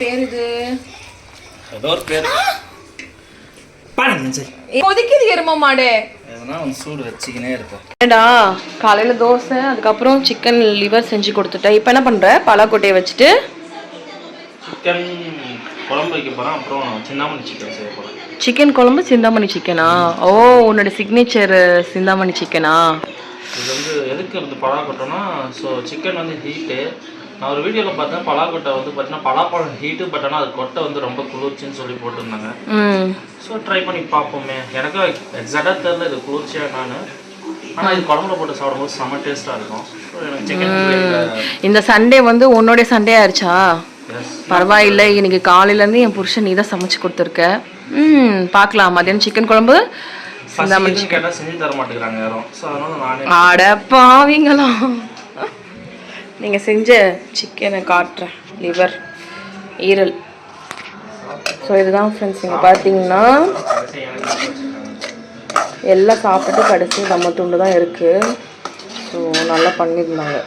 பேர் இது ஏதோ ஒரு பேர் பாருங்க சரி கொதிக்குது எரும மாடு எதனா ஒரு சூடு வச்சுக்கினே இருக்கும். ஏடா காலையில தோசை அதுக்கப்புறம் சிக்கன் லிவர் செஞ்சு கொடுத்துட்டேன். இப்போ என்ன பண்ற? பலாக்கொட்டையை வச்சுட்டு சிக்கன் குழம்பு வைக்க போகிறேன். அப்புறம் சிந்தாமணி சிக்கன் செய்ய போகிறேன். சிக்கன் குழம்பு சிந்தாமணி சிக்கனா? ஓ, உன்னோட சிக்னேச்சர் சிந்தாமணி சிக்கனா? இது வந்து எதுக்கு வந்து பலாக்கொட்டைனா, ஸோ சிக்கன் வந்து ஹீட்டு. நான் ஒரு வீடியோவில் பார்த்தேன், பலாக்கொட்டை வந்து பார்த்தீங்கன்னா பலாப்பழம் ஹீட்டு, பட் ஆனால் அது கொட்டை வந்து ரொம்ப குளிர்ச்சின்னு சொல்லி போட்டிருந்தாங்க. ஸோ ட்ரை பண்ணி பார்ப்போமே. எனக்கு எக்ஸாக்டாக தெரியல இது குளிர்ச்சியாக நான், ஆனால் இது குழம்புல போட்டு சாப்பிடும்போது செம்ம டேஸ்ட்டாக இருக்கும். ஸோ எனக்கு சிக்கன் இந்த சண்டே வந்து உன்னோடைய சண்டே ஆயிடுச்சா? பரவாயில்லை, இன்னைக்கு காலையிலேருந்து என் புருஷன் நீ தான் சமைச்சு கொடுத்துருக்க. பார்க்கலாம். மதியானம் சிக்கன் குழம்பு கேட்டால் செஞ்சு தர மாட்டேங்கிறாங்க யாரும். ஸோ அதனால நானே அட பாவீங்களா, நீங்கள் செஞ்ச சிக்கனை காட்டுறேன். லிவர், ஈரல். ஸோ இதுதான் ஃப்ரெண்ட்ஸ். நீங்கள் பார்த்தீங்கன்னா எல்லாம் சாப்பிட்டு கடைசி நம்ம துண்டு தான் இருக்குது. ஸோ நல்லா பண்ணியிருந்தாங்க.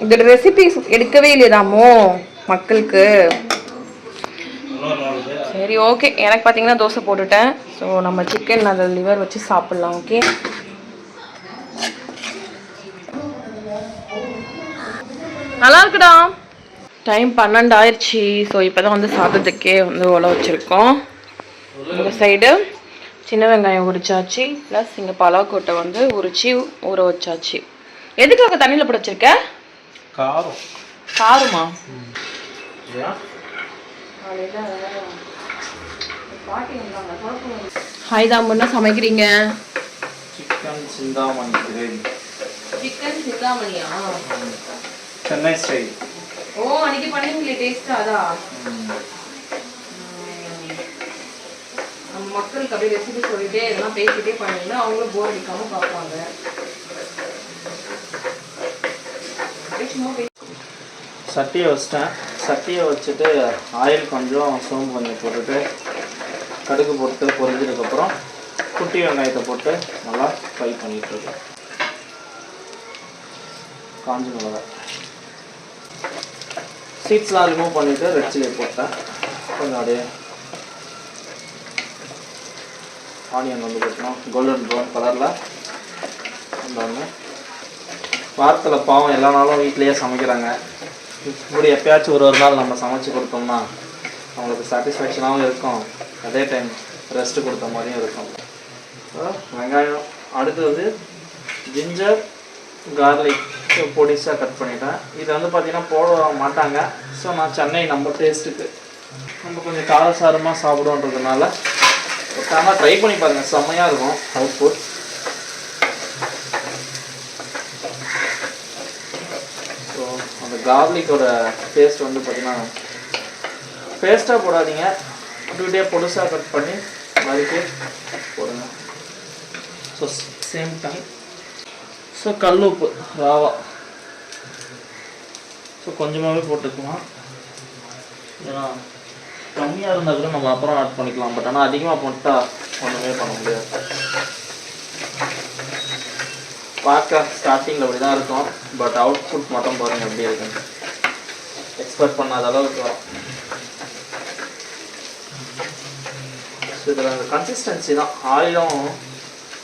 இதோட ரெசிபி எடுக்கவே இல்லையாமோ மக்களுக்கு? சரி, ஓகே. எனக்கு பார்த்தீங்கன்னா தோசை போட்டுட்டேன். ஸோ நம்ம சிக்கன் அந்த லிவர் வச்சு சாப்பிட்லாம். ஓகே, நல்லா இருக்குடா. டைம் 12 ஆயிடுச்சு. ஸோ இப்போ தான் வந்து சாதத்துக்கே வந்து உல வச்சுருக்கோம். இந்த சைடு சின்ன வெங்காயம் உரிச்சாச்சு, ப்ளஸ் இங்கே பலாக்கொட்டை வந்து உரிச்சு ஊற வச்சாச்சு. எதுக்காக தண்ணியில் போட்டு வச்சிருக்க? காரம். காரமா? ஹாய் தான், என்ன சமைக்கிறீங்க? Chicken Chintamani gravy. சிக்கன் சிந்தாமணியா? சென்னை ஸ்டைல். ஓ, அன்னைக்கு பண்ணீங்களே டேஸ்டா? அதா நம்ம மக்களுக்கு அப்படியே ரெசிபி சொல்லிட்டே இதெல்லாம் பேசிட்டே பண்ணீங்கன்னா அவங்களும் போர் அடிக்காம பார்ப்பாங்க. சட்டியை வச்சிட்டேன். சட்டியை வச்சுட்டு ஆயில் கொஞ்சம், சோம்பு கொஞ்சம் போட்டுட்டு கடுகு போட்டு பொரிஞ்சதுக்கப்புறம் குட்டி வெங்காயத்தை போட்டு நல்லா ஃப்ரை பண்ணிகிட்ருக்கேன். காஞ்ச மிளகாய் சீட்ஸ்லாம் ரிமூவ் பண்ணிவிட்டு ரெட் சில்லி போட்டேன். கொஞ்சம் அப்படியே ஆனியன் வந்து போட்டோம் கோல்டன் ப்ரௌன் கலரில். வந்தோடனே வாரத்தில் பாவம் எல்லா நாளும் வீட்லேயே சமைக்கிறாங்க. இப்படி எப்பயாச்சும் ஒரு நாள் நம்ம சமைச்சு கொடுத்தோம்னா அவங்களுக்கு சாட்டிஸ்ஃபேக்ஷனாகவும் இருக்கும், அதே டைம் ரெஸ்ட்டு கொடுத்த மாதிரியும் இருக்கும். வெங்காயம் அடுத்து வந்து ஜிஞ்சர் கார்லிக் பொடிசாக கட் பண்ணிட்டேன். இதை வந்து பார்த்திங்கன்னா போட மாட்டாங்க. ஸோ நான் சென்னை நம்ம டேஸ்ட்டுக்கு நம்ம கொஞ்சம் காரசாரமாக சாப்பிடுவோன்றதுனால ஆனால் ட்ரை பண்ணி பாருங்கள், செம்மையாக இருக்கும் அவுட்புட். ஸோ அந்த கார்லிக்கோட டேஸ்ட் வந்து பார்த்திங்கன்னா பேஸ்ட்டாக போடாதீங்க, அப்படியே பொடிசாக கட் பண்ணி வதக்கி போடுங்க. ஸோ சேம் டைம் ஸோ கல் உப்பு ராவா ஸோ கொஞ்சமாகவே போட்டுக்கலாம். ஏன்னா கம்மியாக இருந்தால் கூட நம்ம அப்புறம் ஆட் பண்ணிக்கலாம். பட் ஆனால் அதிகமாக போட்டால் ஒன்றுமே பண்ண முடியாது. பார்க்க ஸ்டார்டிங்கில் அப்படி தான் இருக்கும், பட் அவுட்புட் மட்டும் பாருங்கள் எப்படி இருக்குன்னு. எக்ஸ்பெக்ட் பண்ணாத அளவுக்கு வரும். ஸோ இதில் அந்த கன்சிஸ்டன்சி தான், ஆயிலும்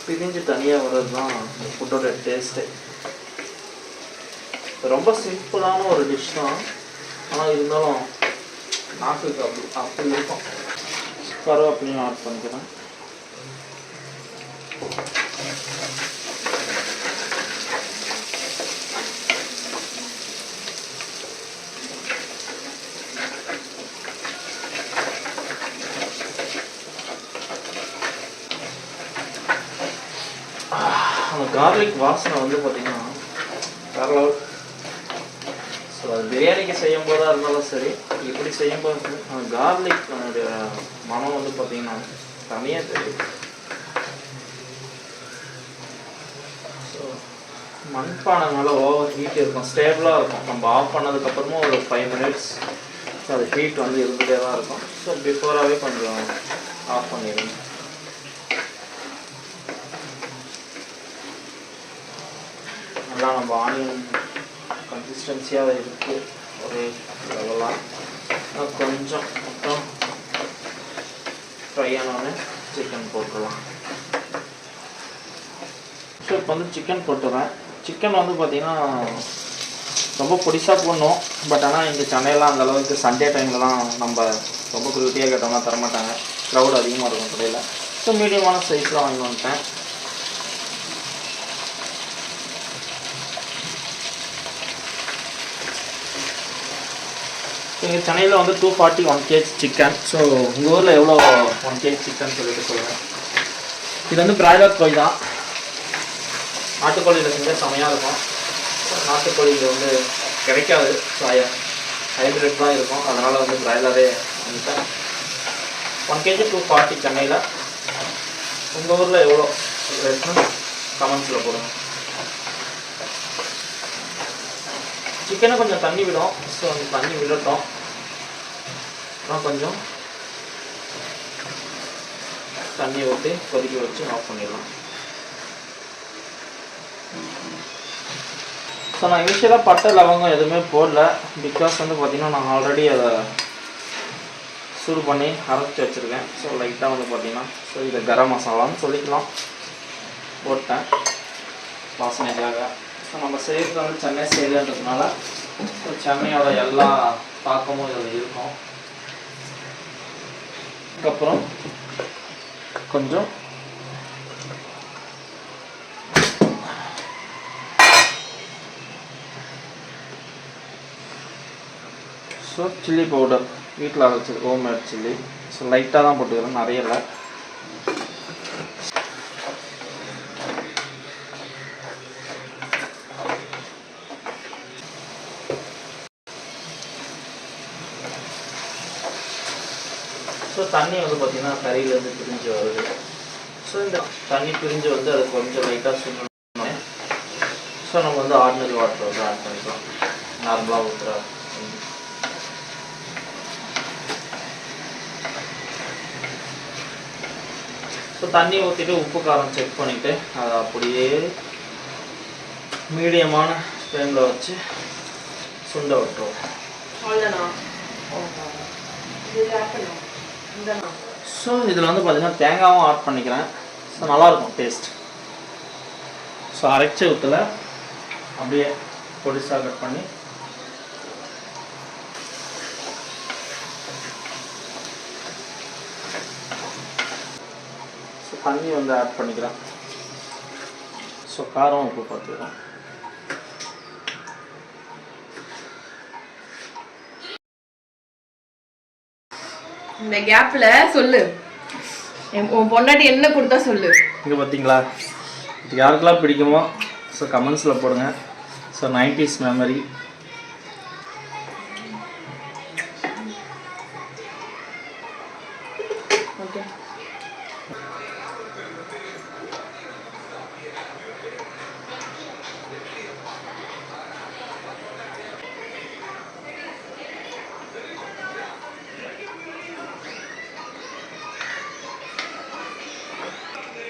பிரிஞ்சு தனியாக வர்றது தான் ஃபுட்டோட டேஸ்ட்டு. ரொம்ப சிம்பிளான ஒரு டிஷ் தான், ஆனால் இருந்தாலும் நாக்குக்கு அப்படி இருக்கும். கருவேப்பிலையும் ஆட் பண்ணிக்கிறேன். அந்த கார்லிக் வாசனை வந்து பார்த்திங்கன்னா வேற லெவல். ஸோ அது பிரியாணிக்கு செய்யும் போதாக இருந்தாலும் சரி, இப்படி செய்யும்போது அந்த கார்லிக் அதனுடைய மனம் வந்து பார்த்திங்கன்னா தனியாக தெரியும். ஸோ மண்பானை மேலே ஓவர் ஹீட் இருக்கும், ஸ்டேபிளாக இருக்கும். நம்ம ஆஃப் பண்ணதுக்கப்புறமும் ஒரு 5 minutes ஸோ அது ஹீட் வந்து இருந்துகிட்டே தான் இருக்கும். ஸோ பிஃபோராகவே கொஞ்சம் ஆஃப் பண்ணிடுங்க. நல்லா நம்ம ஆனியன் கன்சிஸ்டன்சியாக இருக்குது, ஒரு லெவலாக கொஞ்சம் மட்டும் ஃப்ரை ஆனோடனே சிக்கன் போட்டுடலாம். ஸோ இப்போ வந்து சிக்கன் போட்டுறேன். சிக்கன் வந்து பார்த்திங்கன்னா ரொம்ப பொடிசாக போடணும். பட் ஆனால் இங்கே சென்னையெல்லாம் அந்தளவுக்கு சண்டே டைம்லலாம் நம்ம ரொம்ப குருட்டியாக கேட்டோம்னா தரமாட்டாங்க, க்ரௌட் அதிகமாக இருக்கும் கடையில். ஸோ மீடியமான சைஸில் வாங்கி வந்துட்டேன். இங்கே சென்னையில் வந்து 240 1 kg சிக்கன். ஸோ உங்கள் ஊரில் எவ்வளோ 1 kg சிக்கன் சொல்லிட்டு சொல்லுங்கள். இது வந்து பிராய்லர் கோழி தான். நாட்டுக்கோழியில் செஞ்சால் செமையாக இருக்கும். நாட்டுக்கோழியில் வந்து கிடைக்காது, ஸோ ஹைப்ரிட் தான் இருக்கும். அதனால் வந்து பிராய்லரே வந்துட்டேன். 1 kg 240 சென்னையில். உங்கள் ஊரில் எவ்வளோ ரேட்னு கமெண்ட்ஸில் போடுங்க. சிக்கனை கொஞ்சம் தண்ணி விடும். ஸோ அந்த தண்ணி விடட்டும். அப்புறம் கொஞ்சம் தண்ணி ஊற்றி கொதிக்க வச்சு ஆஃப் பண்ணிடலாம். ஸோ நான் இனிஷியலாக பட்டை லவங்கம் எதுவுமே போடல. பிகாஸ் வந்து பார்த்திங்கன்னா நான் ஆல்ரெடி அதை சூடு பண்ணி அரைச்சி வச்சுருக்கேன். ஸோ லைட்டாக வந்து பார்த்திங்கன்னா ஸோ இதை கரம் மசாலான்னு சொல்லிக்கலாம் போட்டேன் வாசனைக்காக. ஸோ நம்ம செய்கிறது வந்து சென்னை செய்யறதுன்றதுனால ஸோ சென்னையோட எல்லா தாக்கமும் இதில் இருக்கும். அதுக்கப்புறம் கொஞ்சம் ஸோ சில்லி பவுடர் வீட்டில் அரைச்சி ஹோம்மேட் சில்லி. ஸோ லைட்டாக தான் போட்டுக்கிறேன், நிறைய இல்லை. ஸோ தண்ணி வந்து பார்த்திங்கன்னா கறியிலேருந்து பிரிஞ்சு வருது. ஸோ இந்த தண்ணி பிரிஞ்சு வந்து அது கொஞ்சம் லைட்டாக சுண்டணும். ஸோ நம்ம வந்து ஆர்டினரி வாட்டர் வந்து ஆட் பண்ணிக்கலாம், நார்மலாக ஊற்றுற. ஸோ தண்ணி ஊற்றிட்டு உப்பு காரம் செக் பண்ணிவிட்டு அதை அப்படியே மீடியமான ஃப்ளேமில் வச்சு சுண்ட விட்டுருவோம். ஸோ இதில் வந்து பார்த்திங்கன்னா தேங்காயும் ஆட் பண்ணிக்கிறேன். ஸோ நல்லாயிருக்கும் டேஸ்ட். ஸோ அரைச்ச ஊற்றில் அப்படியே பொடிசாக கட் பண்ணி தண்ணி வந்து ஆட் பண்ணிக்கிறேன். ஸோ காரம் உப்பு பார்த்துக்கிறோம். இந்த கேப்பில் சொல்லு, உன் பொண்டாட்டி என்ன கொடுத்தா சொல்லு. இங்கே பார்த்தீங்களா, இது யாருக்கெல்லாம் பிடிக்குமோ ஸோ கமெண்ட்ஸில் போடுங்க. So 90s memory. ஓகே,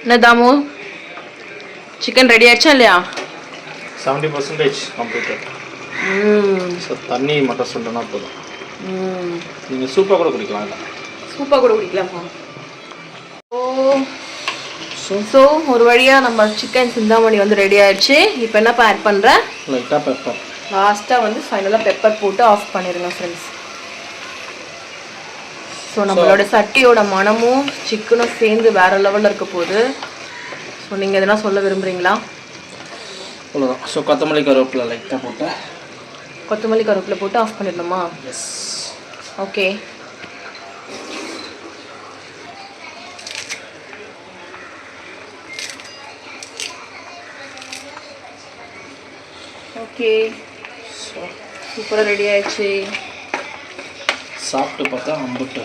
என்ன தாமு, சிக்கன் ரெடி ஆயிடுச்சா இல்லையா? 70% கம்ப்ளீட்டட். ஸோ தண்ணி மட்டும் சுண்டனா போதும். நீங்கள் சூப்பாக கூட குடிக்கலாம். இல்லை சூப்பாக கூட குடிக்கலாமா? ஸோ ஒரு வழியாக நம்ம சிக்கன் சிந்தாமணி வந்து ரெடி ஆயிடுச்சு. இப்போ என்னப்பா ஆட் பண்ணுறேன்? லைட்டாக பெப்பர். லாஸ்ட்டாக வந்து ஃபைனலாக பெப்பர் போட்டு ஆஃப் பண்ணிடுங்க ஃப்ரெண்ட்ஸ். ஸோ நம்மளோட சட்டியோட மனமும் சிக்கனும் சேர்ந்து வேறு லெவலில் இருக்க போகுது. ஸோ நீங்கள் எதனா சொல்ல விரும்புகிறீங்களா? அவ்வளோதான். ஸோ கொத்தமல்லி கருவேப்பிலை லைட்டாக போட்டு கொத்தமல்லி கருவேப்பிலை போட்டு ஆஃப் பண்ணிடணுமா? எஸ். ஓகே, ஓகே, சூப்பராக ரெடி ஆயிடுச்சு. சாப்பிட்டு பார்த்தா அம்புட்டு